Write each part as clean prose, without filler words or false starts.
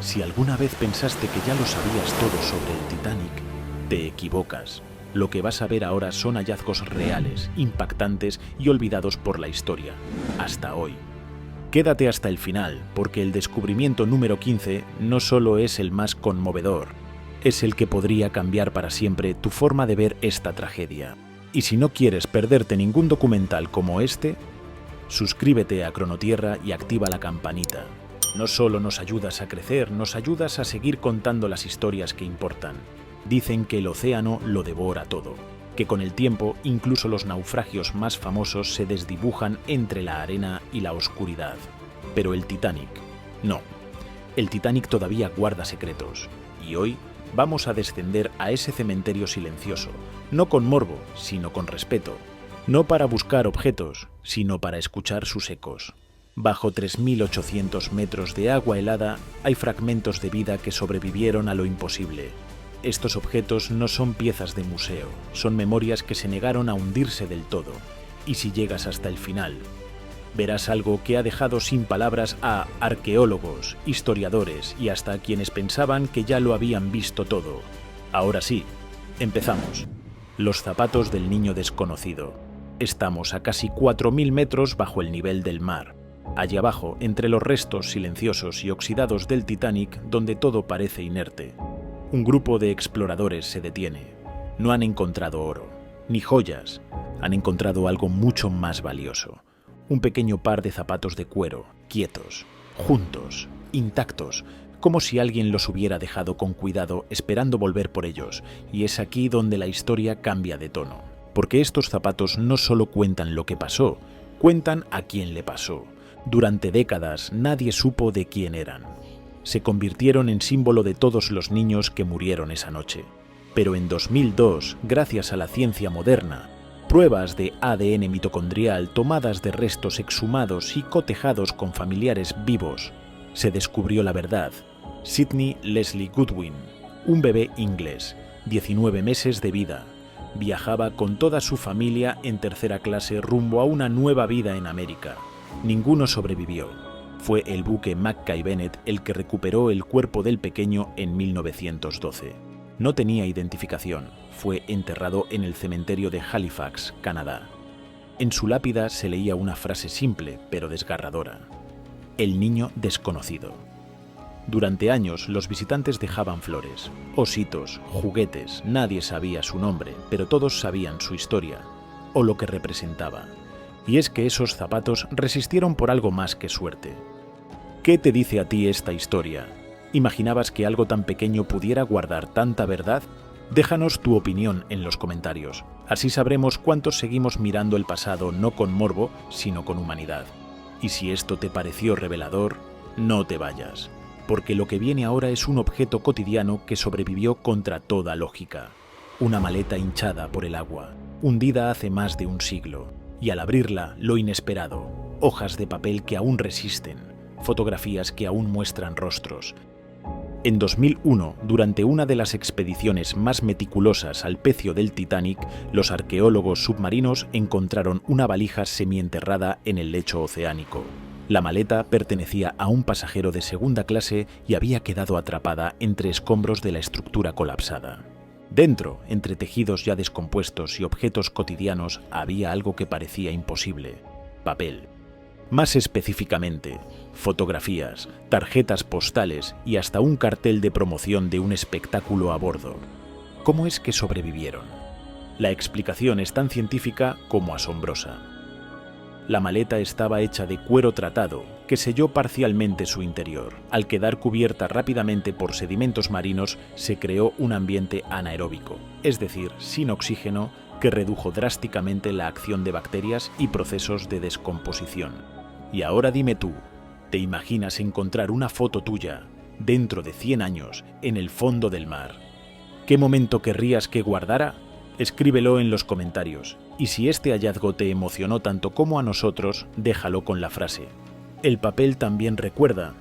Si alguna vez pensaste que ya lo sabías todo sobre el Titanic, te equivocas. Lo que vas a ver ahora son hallazgos reales, impactantes y olvidados por la historia, hasta hoy. Quédate hasta el final, porque el descubrimiento número 15 no solo es el más conmovedor, es el que podría cambiar para siempre tu forma de ver esta tragedia. Y si no quieres perderte ningún documental como este, suscríbete a Cronotierra y activa la campanita. No solo nos ayudas a crecer, nos ayudas a seguir contando las historias que importan. Dicen que el océano lo devora todo, que con el tiempo incluso los naufragios más famosos se desdibujan entre la arena y la oscuridad. Pero el Titanic, no. El Titanic todavía guarda secretos. Y hoy vamos a descender a ese cementerio silencioso, no con morbo, sino con respeto. No para buscar objetos, sino para escuchar sus ecos. Bajo 3.800 metros de agua helada hay fragmentos de vida que sobrevivieron a lo imposible. Estos objetos no son piezas de museo, son memorias que se negaron a hundirse del todo. Y si llegas hasta el final, verás algo que ha dejado sin palabras a arqueólogos, historiadores y hasta a quienes pensaban que ya lo habían visto todo. Ahora sí, empezamos. Los zapatos del niño desconocido. Estamos a casi 4.000 metros bajo el nivel del mar. Allí abajo, entre los restos silenciosos y oxidados del Titanic, donde todo parece inerte. Un grupo de exploradores se detiene. No han encontrado oro, ni joyas. Han encontrado algo mucho más valioso. Un pequeño par de zapatos de cuero, quietos, juntos, intactos, como si alguien los hubiera dejado con cuidado esperando volver por ellos. Y es aquí donde la historia cambia de tono. Porque estos zapatos no solo cuentan lo que pasó, cuentan a quién le pasó. Durante décadas nadie supo de quién eran. Se convirtieron en símbolo de todos los niños que murieron esa noche. Pero en 2002, gracias a la ciencia moderna, pruebas de ADN mitocondrial tomadas de restos exhumados y cotejados con familiares vivos, se descubrió la verdad. Sidney Leslie Goodwin, un bebé inglés, 19 meses de vida, viajaba con toda su familia en tercera clase rumbo a una nueva vida en América. Ninguno sobrevivió. Fue el buque Mackay Bennett el que recuperó el cuerpo del pequeño en 1912. No tenía identificación. Fue enterrado en el cementerio de Halifax, Canadá. En su lápida se leía una frase simple, pero desgarradora. El niño desconocido. Durante años los visitantes dejaban flores, ositos, juguetes. Nadie sabía su nombre, pero todos sabían su historia, o lo que representaba. Y es que esos zapatos resistieron por algo más que suerte. ¿Qué te dice a ti esta historia? ¿Imaginabas que algo tan pequeño pudiera guardar tanta verdad? Déjanos tu opinión en los comentarios. Así sabremos cuántos seguimos mirando el pasado no con morbo, sino con humanidad. Y si esto te pareció revelador, no te vayas. Porque lo que viene ahora es un objeto cotidiano que sobrevivió contra toda lógica. Una maleta hinchada por el agua, hundida hace más de un siglo. Y al abrirla, lo inesperado, hojas de papel que aún resisten, fotografías que aún muestran rostros. En 2001, durante una de las expediciones más meticulosas al pecio del Titanic, los arqueólogos submarinos encontraron una valija semienterrada en el lecho oceánico. La maleta pertenecía a un pasajero de segunda clase y había quedado atrapada entre escombros de la estructura colapsada. Dentro, entre tejidos ya descompuestos y objetos cotidianos, había algo que parecía imposible: papel. Más específicamente, fotografías, tarjetas postales y hasta un cartel de promoción de un espectáculo a bordo. ¿Cómo es que sobrevivieron? La explicación es tan científica como asombrosa. La maleta estaba hecha de cuero tratado, que selló parcialmente su interior. Al quedar cubierta rápidamente por sedimentos marinos, se creó un ambiente anaeróbico, es decir, sin oxígeno, que redujo drásticamente la acción de bacterias y procesos de descomposición. Y ahora dime tú, ¿te imaginas encontrar una foto tuya, dentro de 100 años, en el fondo del mar? ¿Qué momento querrías que guardara? Escríbelo en los comentarios. Y si este hallazgo te emocionó tanto como a nosotros, déjalo con la frase: el papel también recuerda.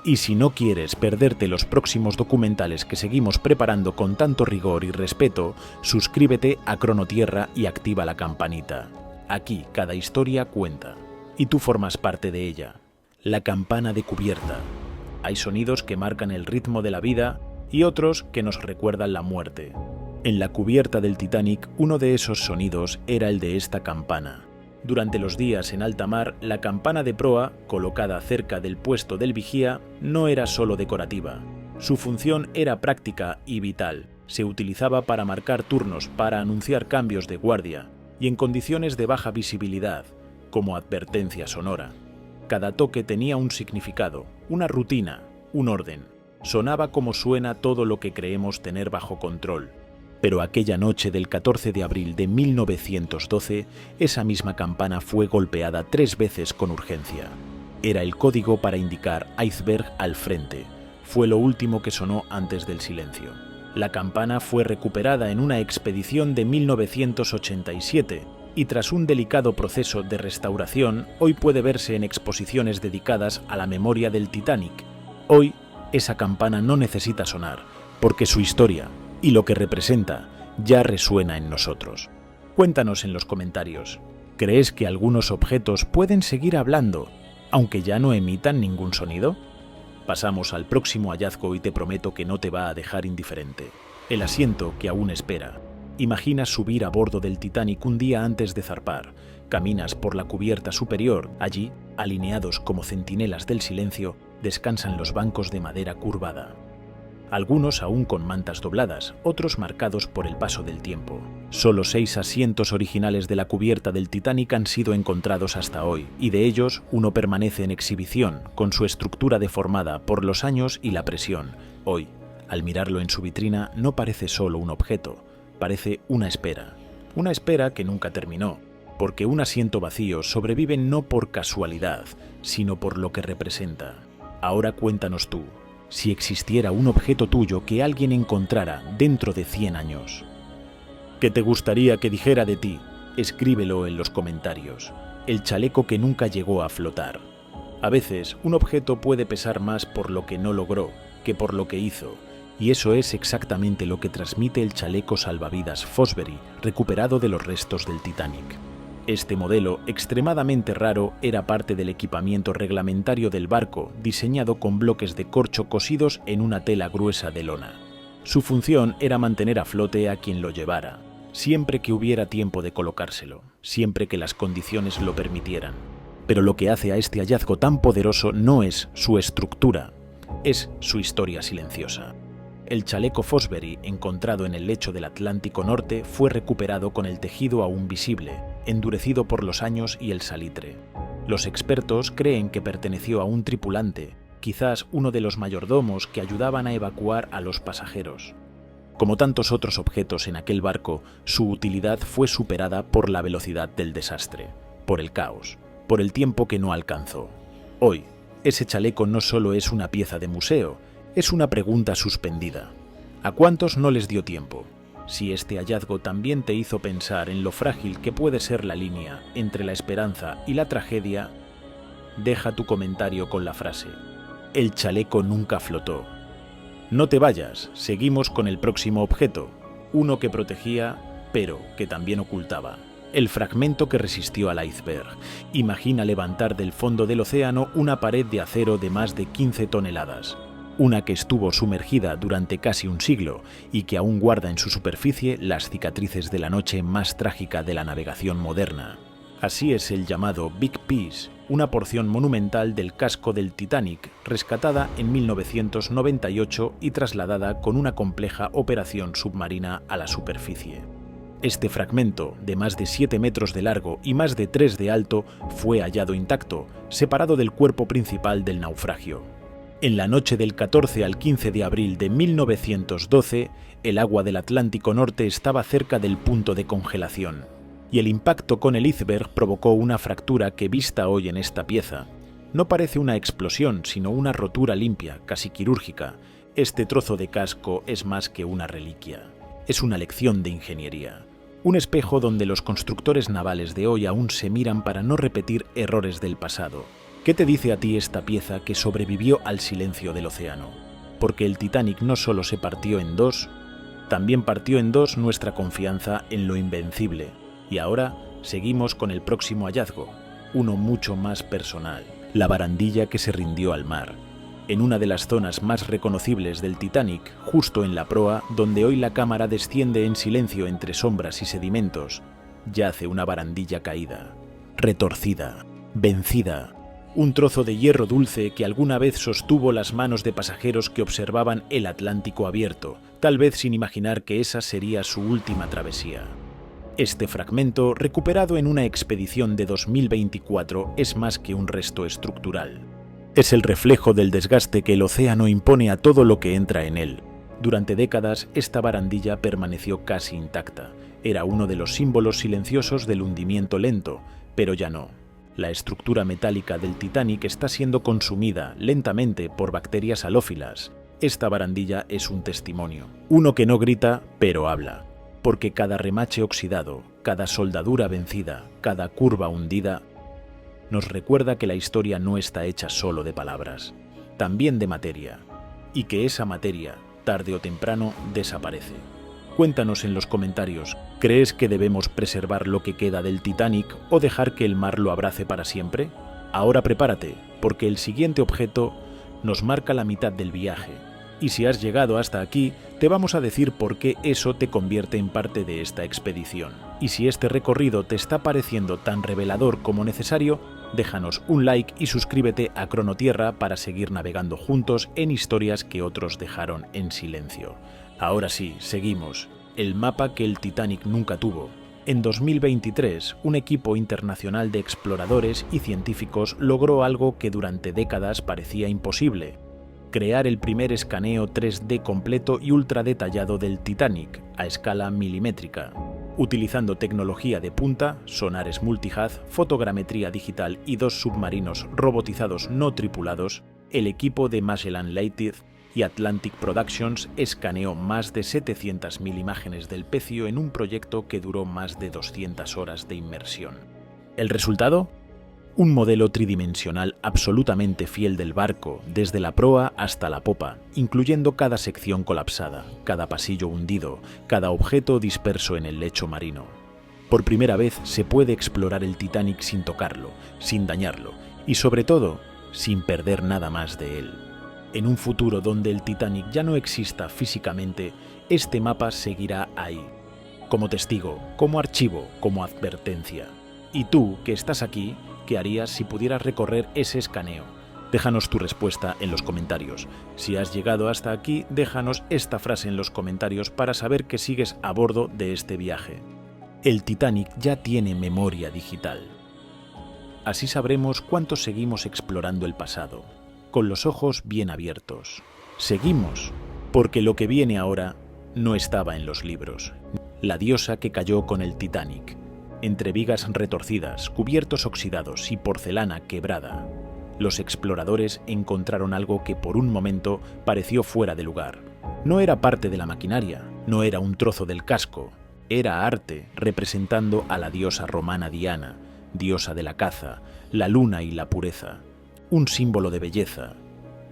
Y si no quieres perderte los próximos documentales que seguimos preparando con tanto rigor y respeto, suscríbete a Cronotierra y activa la campanita. Aquí cada historia cuenta, y tú formas parte de ella. La campana de cubierta. Hay sonidos que marcan el ritmo de la vida y otros que nos recuerdan la muerte. En la cubierta del Titanic, uno de esos sonidos era el de esta campana. Durante los días en alta mar, la campana de proa, colocada cerca del puesto del vigía, no era solo decorativa. Su función era práctica y vital. Se utilizaba para marcar turnos, para anunciar cambios de guardia y en condiciones de baja visibilidad, como advertencia sonora. Cada toque tenía un significado, una rutina, un orden. Sonaba como suena todo lo que creemos tener bajo control. Pero aquella noche del 14 de abril de 1912, esa misma campana fue golpeada 3 veces con urgencia. Era el código para indicar iceberg al frente. Fue lo último que sonó antes del silencio. La campana fue recuperada en una expedición de 1987 y tras un delicado proceso de restauración, hoy puede verse en exposiciones dedicadas a la memoria del Titanic. Hoy, esa campana no necesita sonar, porque su historia y lo que representa ya resuena en nosotros. Cuéntanos en los comentarios, ¿crees que algunos objetos pueden seguir hablando, aunque ya no emitan ningún sonido? Pasamos al próximo hallazgo y te prometo que no te va a dejar indiferente. El asiento que aún espera. Imaginas subir a bordo del Titanic un día antes de zarpar. Caminas por la cubierta superior. Allí, alineados como centinelas del silencio, descansan los bancos de madera curvada. Algunos aún con mantas dobladas, otros marcados por el paso del tiempo. Solo 6 asientos originales de la cubierta del Titanic han sido encontrados hasta hoy, y de ellos uno permanece en exhibición, con su estructura deformada por los años y la presión. Hoy, al mirarlo en su vitrina, no parece solo un objeto, parece una espera. Una espera que nunca terminó, porque un asiento vacío sobrevive no por casualidad, sino por lo que representa. Ahora cuéntanos tú. Si existiera un objeto tuyo que alguien encontrara dentro de 100 años. ¿Qué te gustaría que dijera de ti? Escríbelo en los comentarios. El chaleco que nunca llegó a flotar. A veces, un objeto puede pesar más por lo que no logró que por lo que hizo, y eso es exactamente lo que transmite el chaleco salvavidas Fosbery, recuperado de los restos del Titanic. Este modelo, extremadamente raro, era parte del equipamiento reglamentario del barco, diseñado con bloques de corcho cosidos en una tela gruesa de lona. Su función era mantener a flote a quien lo llevara, siempre que hubiera tiempo de colocárselo, siempre que las condiciones lo permitieran. Pero lo que hace a este hallazgo tan poderoso no es su estructura, es su historia silenciosa. El chaleco Fosbery, encontrado en el lecho del Atlántico Norte, fue recuperado con el tejido aún visible, endurecido por los años y el salitre. Los expertos creen que perteneció a un tripulante, quizás uno de los mayordomos que ayudaban a evacuar a los pasajeros. Como tantos otros objetos en aquel barco, su utilidad fue superada por la velocidad del desastre, por el caos, por el tiempo que no alcanzó. Hoy, ese chaleco no solo es una pieza de museo, es una pregunta suspendida. ¿A cuántos no les dio tiempo? Si este hallazgo también te hizo pensar en lo frágil que puede ser la línea entre la esperanza y la tragedia, deja tu comentario con la frase: el chaleco nunca flotó. No te vayas, seguimos con el próximo objeto, uno que protegía, pero que también ocultaba. El fragmento que resistió al iceberg. Imagina levantar del fondo del océano una pared de acero de más de 15 toneladas. Una que estuvo sumergida durante casi un siglo y que aún guarda en su superficie las cicatrices de la noche más trágica de la navegación moderna. Así es el llamado Big Piece, una porción monumental del casco del Titanic, rescatada en 1998 y trasladada con una compleja operación submarina a la superficie. Este fragmento, de más de 7 metros de largo y más de 3 de alto, fue hallado intacto, separado del cuerpo principal del naufragio. En la noche del 14 al 15 de abril de 1912, el agua del Atlántico Norte estaba cerca del punto de congelación, y el impacto con el iceberg provocó una fractura que, vista hoy en esta pieza, no parece una explosión, sino una rotura limpia, casi quirúrgica. Este trozo de casco es más que una reliquia. Es una lección de ingeniería. Un espejo donde los constructores navales de hoy aún se miran para no repetir errores del pasado. ¿Qué te dice a ti esta pieza que sobrevivió al silencio del océano? Porque el Titanic no solo se partió en dos, también partió en dos nuestra confianza en lo invencible. Y ahora seguimos con el próximo hallazgo, uno mucho más personal, la barandilla que se rindió al mar. En una de las zonas más reconocibles del Titanic, justo en la proa, donde hoy la cámara desciende en silencio entre sombras y sedimentos, yace una barandilla caída, retorcida, vencida, un trozo de hierro dulce que alguna vez sostuvo las manos de pasajeros que observaban el Atlántico abierto, tal vez sin imaginar que esa sería su última travesía. Este fragmento, recuperado en una expedición de 2024, es más que un resto estructural. Es el reflejo del desgaste que el océano impone a todo lo que entra en él. Durante décadas, esta barandilla permaneció casi intacta. Era uno de los símbolos silenciosos del hundimiento lento, pero ya no. La estructura metálica del Titanic está siendo consumida lentamente por bacterias halófilas. Esta barandilla es un testimonio. Uno que no grita, pero habla. Porque cada remache oxidado, cada soldadura vencida, cada curva hundida, nos recuerda que la historia no está hecha solo de palabras, también de materia, y que esa materia, tarde o temprano, desaparece. Cuéntanos en los comentarios, ¿crees que debemos preservar lo que queda del Titanic o dejar que el mar lo abrace para siempre? Ahora prepárate, porque el siguiente objeto nos marca la mitad del viaje. Y si has llegado hasta aquí, te vamos a decir por qué eso te convierte en parte de esta expedición. Y si este recorrido te está pareciendo tan revelador como necesario, déjanos un like y suscríbete a Cronotierra para seguir navegando juntos en historias que otros dejaron en silencio. Ahora sí, seguimos. El mapa que el Titanic nunca tuvo. En 2023, un equipo internacional de exploradores y científicos logró algo que durante décadas parecía imposible: crear el primer escaneo 3D completo y ultra detallado del Titanic a escala milimétrica. Utilizando tecnología de punta, sonares multihaz, fotogrametría digital y 2 submarinos robotizados no tripulados, el equipo de Magellan Limited y Atlantic Productions escaneó más de 700.000 imágenes del pecio en un proyecto que duró más de 200 horas de inmersión. ¿El resultado? Un modelo tridimensional absolutamente fiel del barco, desde la proa hasta la popa, incluyendo cada sección colapsada, cada pasillo hundido, cada objeto disperso en el lecho marino. Por primera vez se puede explorar el Titanic sin tocarlo, sin dañarlo y, sobre todo, sin perder nada más de él. En un futuro donde el Titanic ya no exista físicamente, este mapa seguirá ahí, como testigo, como archivo, como advertencia. Y tú, que estás aquí, ¿qué harías si pudieras recorrer ese escaneo? Déjanos tu respuesta en los comentarios. Si has llegado hasta aquí, déjanos esta frase en los comentarios para saber que sigues a bordo de este viaje. El Titanic ya tiene memoria digital. Así sabremos cuánto seguimos explorando el pasado, con los ojos bien abiertos. Seguimos, porque lo que viene ahora no estaba en los libros. La diosa que cayó con el Titanic. Entre vigas retorcidas, cubiertos oxidados y porcelana quebrada, los exploradores encontraron algo que por un momento pareció fuera de lugar. No era parte de la maquinaria, no era un trozo del casco, era arte representando a la diosa romana Diana, diosa de la caza, la luna y la pureza, un símbolo de belleza.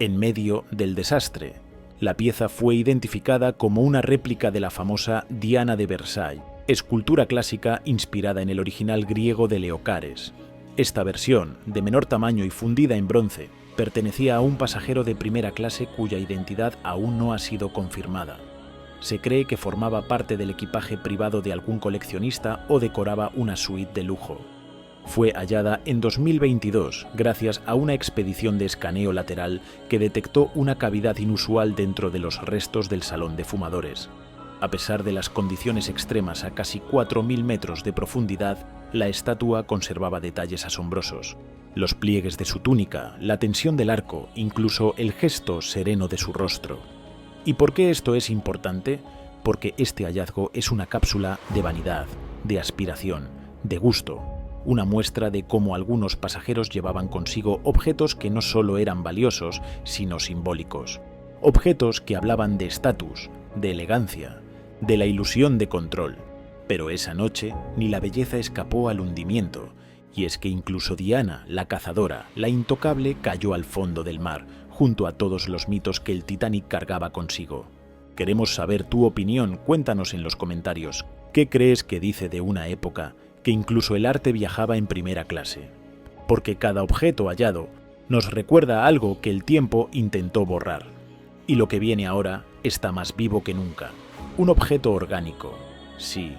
En medio del desastre, la pieza fue identificada como una réplica de la famosa Diana de Versailles, escultura clásica inspirada en el original griego de Leocares. Esta versión, de menor tamaño y fundida en bronce, pertenecía a un pasajero de primera clase cuya identidad aún no ha sido confirmada. Se cree que formaba parte del equipaje privado de algún coleccionista o decoraba una suite de lujo. Fue hallada en 2022 gracias a una expedición de escaneo lateral que detectó una cavidad inusual dentro de los restos del salón de fumadores. A pesar de las condiciones extremas a casi 4.000 metros de profundidad, la estatua conservaba detalles asombrosos. Los pliegues de su túnica, la tensión del arco, incluso el gesto sereno de su rostro. ¿Y por qué esto es importante? Porque este hallazgo es una cápsula de vanidad, de aspiración, de gusto. Una muestra de cómo algunos pasajeros llevaban consigo objetos que no solo eran valiosos, sino simbólicos. Objetos que hablaban de estatus, de elegancia, de la ilusión de control. Pero esa noche ni la belleza escapó al hundimiento, y es que incluso Diana, la cazadora, la intocable, cayó al fondo del mar, junto a todos los mitos que el Titanic cargaba consigo. Queremos saber tu opinión, cuéntanos en los comentarios. ¿Qué crees que dice de una época que incluso el arte viajaba en primera clase? Porque cada objeto hallado Nos recuerda algo que el tiempo intentó borrar. Y lo que viene ahora está más vivo que nunca. Un objeto orgánico, sí,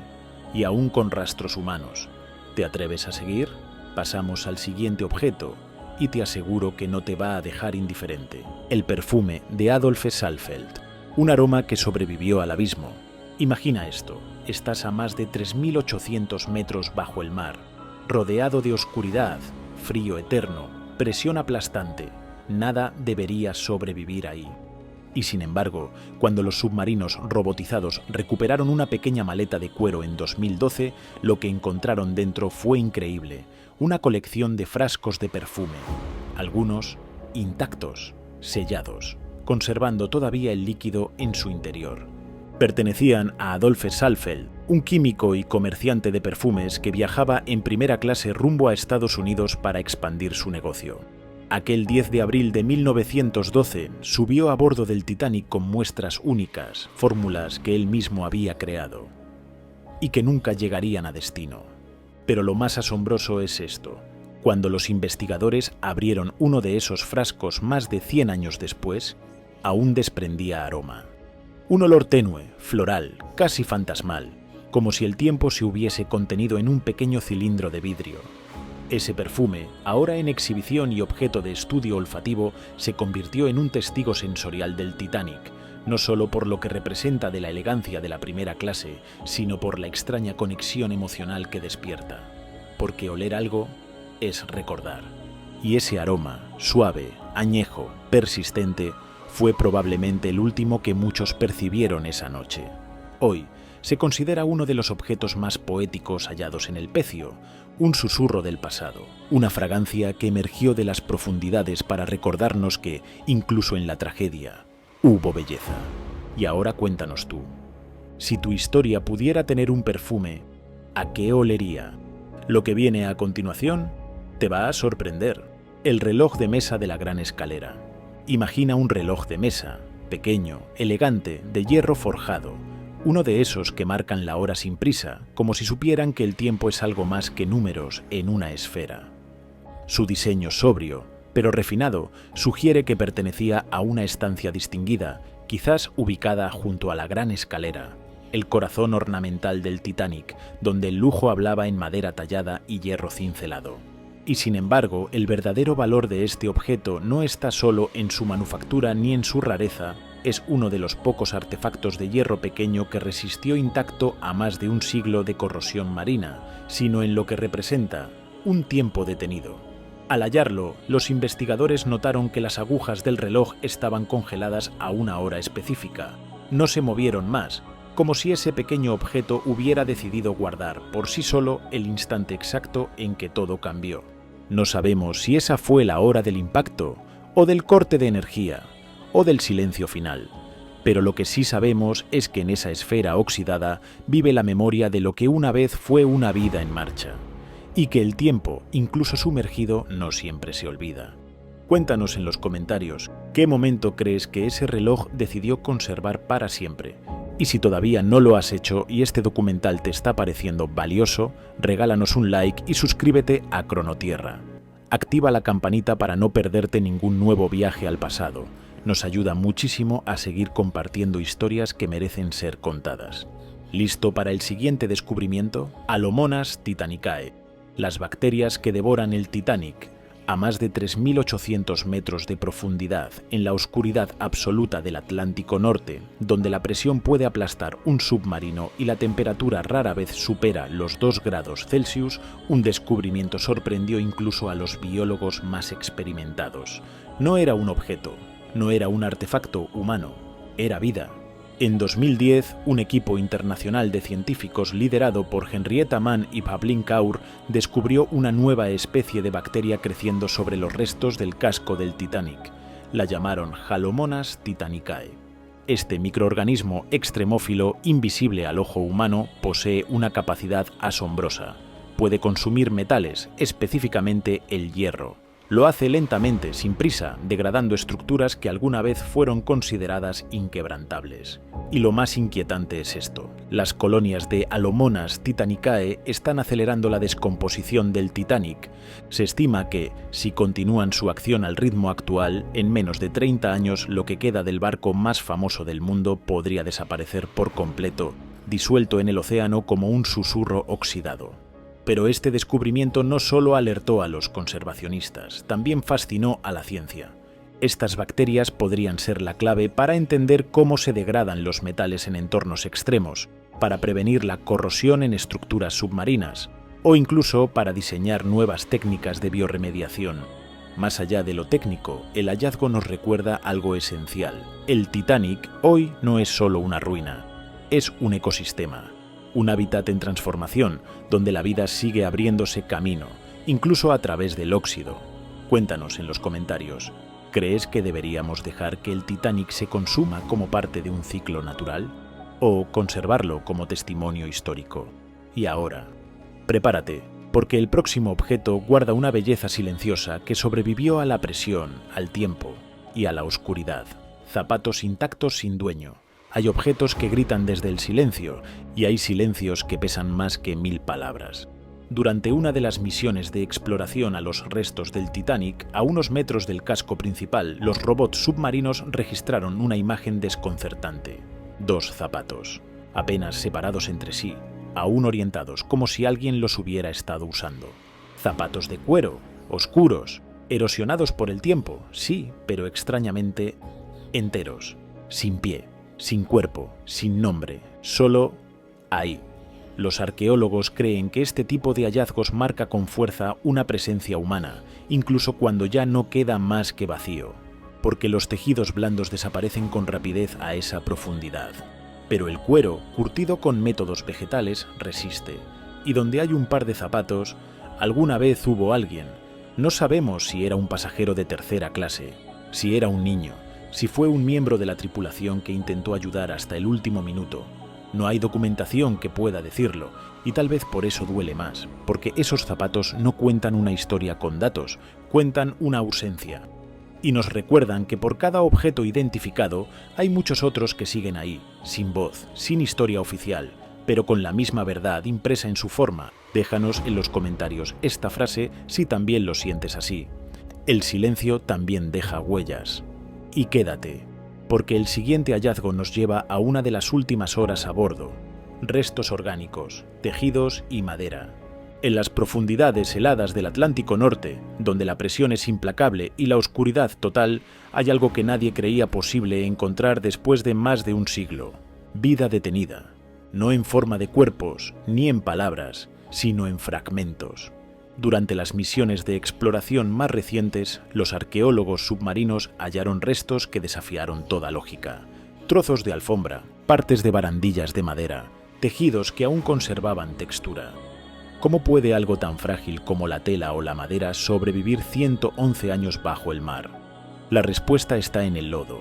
y aún con rastros humanos. ¿Te atreves a seguir? Pasamos al siguiente objeto, y te aseguro que no te va a dejar indiferente. El perfume de Adolphe Saalfeld, un aroma que sobrevivió al abismo. Imagina esto, estás a más de 3.800 metros bajo el mar, rodeado de oscuridad, frío eterno, presión aplastante. Nada debería sobrevivir ahí. Y sin embargo, cuando los submarinos robotizados recuperaron una pequeña maleta de cuero en 2012, lo que encontraron dentro fue increíble. Una colección de frascos de perfume, algunos intactos, sellados, conservando todavía el líquido en su interior. Pertenecían a Adolphe Saalfeld, un químico y comerciante de perfumes que viajaba en primera clase rumbo a Estados Unidos para expandir su negocio. Aquel 10 de abril de 1912 subió a bordo del Titanic con muestras únicas, fórmulas que él mismo había creado, y que nunca llegarían a destino. Pero lo más asombroso es esto. Cuando los investigadores abrieron uno de esos frascos más de 100 años después, aún desprendía aroma. Un olor tenue, floral, casi fantasmal, como si el tiempo se hubiese contenido en un pequeño cilindro de vidrio. Ese perfume, ahora en exhibición y objeto de estudio olfativo, se convirtió en un testigo sensorial del Titanic, no solo por lo que representa de la elegancia de la primera clase, sino por la extraña conexión emocional que despierta. Porque oler algo es recordar. Y ese aroma, suave, añejo, persistente, fue probablemente el último que muchos percibieron esa noche. Hoy se considera uno de los objetos más poéticos hallados en el pecio, un susurro del pasado, una fragancia que emergió de las profundidades para recordarnos que, incluso en la tragedia, hubo belleza. Y ahora cuéntanos tú, si tu historia pudiera tener un perfume, ¿a qué olería? Lo que viene a continuación te va a sorprender. El reloj de mesa de la Gran Escalera. Imagina un reloj de mesa, pequeño, elegante, de hierro forjado, uno de esos que marcan la hora sin prisa, como si supieran que el tiempo es algo más que números en una esfera. Su diseño sobrio, pero refinado, sugiere que pertenecía a una estancia distinguida, quizás ubicada junto a la Gran Escalera, el corazón ornamental del Titanic, donde el lujo hablaba en madera tallada y hierro cincelado. Y sin embargo, el verdadero valor de este objeto no está solo en su manufactura ni en su rareza. Es uno de los pocos artefactos de hierro pequeño que resistió intacto a más de un siglo de corrosión marina, sino en lo que representa, un tiempo detenido. Al hallarlo, los investigadores notaron que las agujas del reloj estaban congeladas a una hora específica. No se movieron más, como si ese pequeño objeto hubiera decidido guardar por sí solo el instante exacto en que todo cambió. No sabemos si esa fue la hora del impacto, o del corte de energía, o del silencio final, pero lo que sí sabemos es que en esa esfera oxidada vive la memoria de lo que una vez fue una vida en marcha, y que el tiempo, incluso sumergido, no siempre se olvida. Cuéntanos en los comentarios qué momento crees que ese reloj decidió conservar para siempre. Y si todavía no lo has hecho y este documental te está pareciendo valioso, regálanos un like y suscríbete a Cronotierra. Activa la campanita para no perderte ningún nuevo viaje al pasado. Nos ayuda muchísimo a seguir compartiendo historias que merecen ser contadas. ¿Listo para el siguiente descubrimiento? Halomonas titanicae, las bacterias que devoran el Titanic. A más de 3.800 metros de profundidad, en la oscuridad absoluta del Atlántico Norte, donde la presión puede aplastar un submarino y la temperatura rara vez supera los 2 grados Celsius, un descubrimiento sorprendió incluso a los biólogos más experimentados. No era un objeto, no era un artefacto humano, era vida. En 2010, un equipo internacional de científicos liderado por Henrietta Mann y Pavlin Kaur descubrió una nueva especie de bacteria creciendo sobre los restos del casco del Titanic. La llamaron Halomonas titanicae. Este microorganismo extremófilo, invisible al ojo humano, posee una capacidad asombrosa. Puede consumir metales, específicamente el hierro. Lo hace lentamente, sin prisa, degradando estructuras que alguna vez fueron consideradas inquebrantables. Y lo más inquietante es esto: las colonias de Alomonas titanicae están acelerando la descomposición del Titanic. Se estima que, si continúan su acción al ritmo actual, en menos de 30 años lo que queda del barco más famoso del mundo podría desaparecer por completo, disuelto en el océano como un susurro oxidado. Pero este descubrimiento no solo alertó a los conservacionistas, también fascinó a la ciencia. Estas bacterias podrían ser la clave para entender cómo se degradan los metales en entornos extremos, para prevenir la corrosión en estructuras submarinas, o incluso para diseñar nuevas técnicas de biorremediación. Más allá de lo técnico, el hallazgo nos recuerda algo esencial. El Titanic hoy no es solo una ruina, es un ecosistema. Un hábitat en transformación, donde la vida sigue abriéndose camino, incluso a través del óxido. Cuéntanos en los comentarios, ¿crees que deberíamos dejar que el Titanic se consuma como parte de un ciclo natural? ¿O conservarlo como testimonio histórico? Y ahora, prepárate, porque el próximo objeto guarda una belleza silenciosa que sobrevivió a la presión, al tiempo y a la oscuridad. Zapatos intactos sin dueño. Hay objetos que gritan desde el silencio, y hay silencios que pesan más que 1000 palabras. Durante una de las misiones de exploración a los restos del Titanic, a unos metros del casco principal, los robots submarinos registraron una imagen desconcertante. 2 zapatos, apenas separados entre sí, aún orientados, como si alguien los hubiera estado usando. Zapatos de cuero, oscuros, erosionados por el tiempo, sí, pero extrañamente enteros, sin pie. Sin cuerpo, sin nombre, solo ahí. Los arqueólogos creen que este tipo de hallazgos marca con fuerza una presencia humana, incluso cuando ya no queda más que vacío, porque los tejidos blandos desaparecen con rapidez a esa profundidad. Pero el cuero, curtido con métodos vegetales, resiste, y donde hay un par de zapatos, alguna vez hubo alguien. No sabemos si era un pasajero de tercera clase, si era un niño, si fue un miembro de la tripulación que intentó ayudar hasta el último minuto. No hay documentación que pueda decirlo, y tal vez por eso duele más, porque esos zapatos no cuentan una historia con datos, cuentan una ausencia. Y nos recuerdan que por cada objeto identificado hay muchos otros que siguen ahí, sin voz, sin historia oficial, pero con la misma verdad impresa en su forma. Déjanos en los comentarios esta frase si también lo sientes así. El silencio también deja huellas. Y quédate, porque el siguiente hallazgo nos lleva a una de las últimas horas a bordo. Restos orgánicos, tejidos y madera. En las profundidades heladas del Atlántico Norte, donde la presión es implacable y la oscuridad total, hay algo que nadie creía posible encontrar después de más de un siglo. Vida detenida, no en forma de cuerpos ni en palabras, sino en fragmentos. Durante las misiones de exploración más recientes, los arqueólogos submarinos hallaron restos que desafiaron toda lógica. Trozos de alfombra, partes de barandillas de madera, tejidos que aún conservaban textura. ¿Cómo puede algo tan frágil como la tela o la madera sobrevivir 111 años bajo el mar? La respuesta está en el lodo.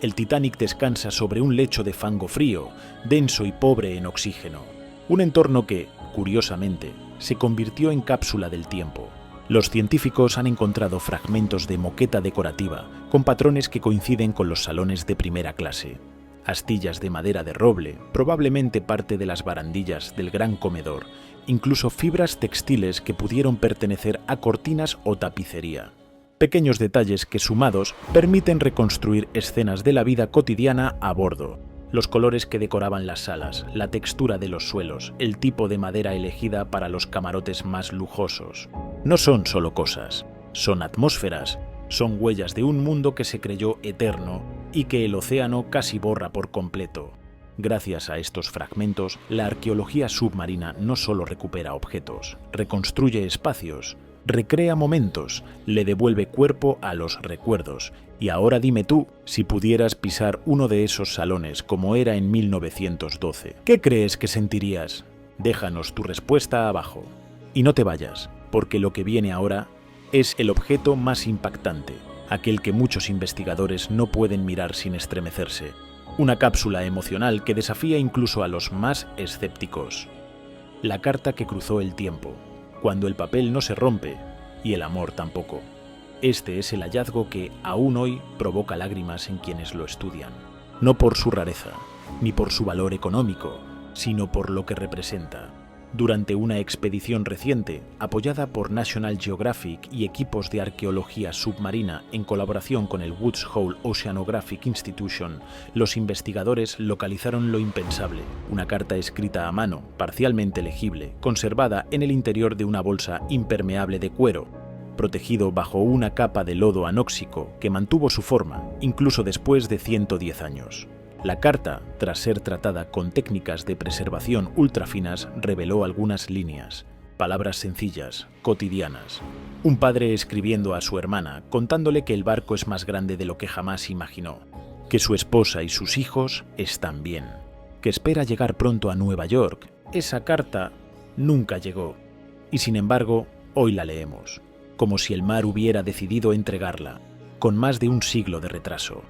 El Titanic descansa sobre un lecho de fango frío, denso y pobre en oxígeno. Un entorno que, curiosamente, se convirtió en cápsula del tiempo. Los científicos han encontrado fragmentos de moqueta decorativa con patrones que coinciden con los salones de primera clase. Astillas de madera de roble, probablemente parte de las barandillas del gran comedor, incluso fibras textiles que pudieron pertenecer a cortinas o tapicería. Pequeños detalles que sumados permiten reconstruir escenas de la vida cotidiana a bordo. Los colores que decoraban las salas, la textura de los suelos, el tipo de madera elegida para los camarotes más lujosos. No son solo cosas, son atmósferas, son huellas de un mundo que se creyó eterno y que el océano casi borra por completo. Gracias a estos fragmentos, la arqueología submarina no solo recupera objetos, reconstruye espacios, recrea momentos, le devuelve cuerpo a los recuerdos. Y ahora dime tú, si pudieras pisar uno de esos salones como era en 1912, ¿qué crees que sentirías? Déjanos tu respuesta abajo. Y no te vayas, porque lo que viene ahora es el objeto más impactante, aquel que muchos investigadores no pueden mirar sin estremecerse. Una cápsula emocional que desafía incluso a los más escépticos. La carta que cruzó el tiempo, cuando el papel no se rompe y el amor tampoco. Este es el hallazgo que, aún hoy, provoca lágrimas en quienes lo estudian. No por su rareza, ni por su valor económico, sino por lo que representa. Durante una expedición reciente, apoyada por National Geographic y equipos de arqueología submarina en colaboración con el Woods Hole Oceanographic Institution, los investigadores localizaron lo impensable: una carta escrita a mano, parcialmente legible, conservada en el interior de una bolsa impermeable de cuero, protegido bajo una capa de lodo anóxico que mantuvo su forma, incluso después de 110 años. La carta, tras ser tratada con técnicas de preservación ultrafinas, reveló algunas líneas, palabras sencillas, cotidianas. Un padre escribiendo a su hermana, contándole que el barco es más grande de lo que jamás imaginó, que su esposa y sus hijos están bien, que espera llegar pronto a Nueva York. Esa carta nunca llegó, y sin embargo, hoy la leemos, como si el mar hubiera decidido entregarla, con más de un siglo de retraso.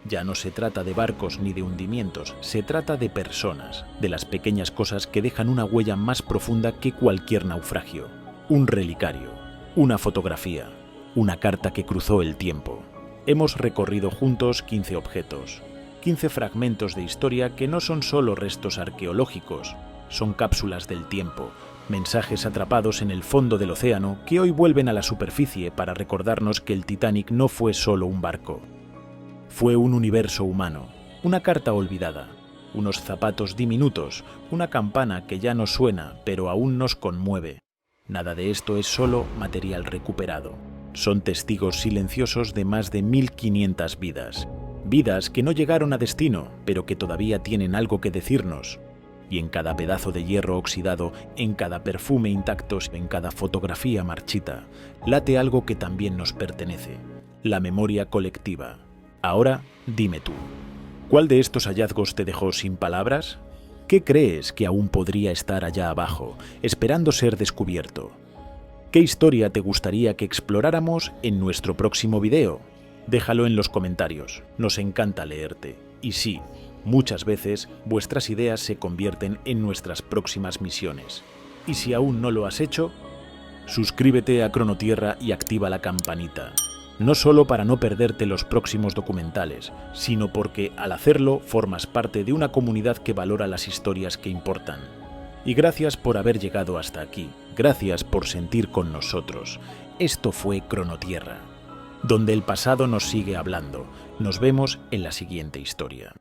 Ya no se trata de barcos ni de hundimientos, se trata de personas, de las pequeñas cosas que dejan una huella más profunda que cualquier naufragio. Un relicario, una fotografía, una carta que cruzó el tiempo. Hemos recorrido juntos 15 objetos, 15 fragmentos de historia que no son solo restos arqueológicos, son cápsulas del tiempo, mensajes atrapados en el fondo del océano que hoy vuelven a la superficie para recordarnos que el Titanic no fue solo un barco. Fue un universo humano, una carta olvidada, unos zapatos diminutos, una campana que ya no suena pero aún nos conmueve. Nada de esto es solo material recuperado. Son testigos silenciosos de más de 1500 vidas. Vidas que no llegaron a destino, pero que todavía tienen algo que decirnos. Y en cada pedazo de hierro oxidado, en cada perfume intacto, en cada fotografía marchita, late algo que también nos pertenece: la memoria colectiva. Ahora, dime tú, ¿cuál de estos hallazgos te dejó sin palabras? ¿Qué crees que aún podría estar allá abajo, esperando ser descubierto? ¿Qué historia te gustaría que exploráramos en nuestro próximo video? Déjalo en los comentarios, nos encanta leerte. Y sí, muchas veces vuestras ideas se convierten en nuestras próximas misiones. Y si aún no lo has hecho, suscríbete a Cronotierra y activa la campanita. No solo para no perderte los próximos documentales, sino porque al hacerlo formas parte de una comunidad que valora las historias que importan. Y gracias por haber llegado hasta aquí, gracias por sentir con nosotros. Esto fue Cronotierra, donde el pasado nos sigue hablando. Nos vemos en la siguiente historia.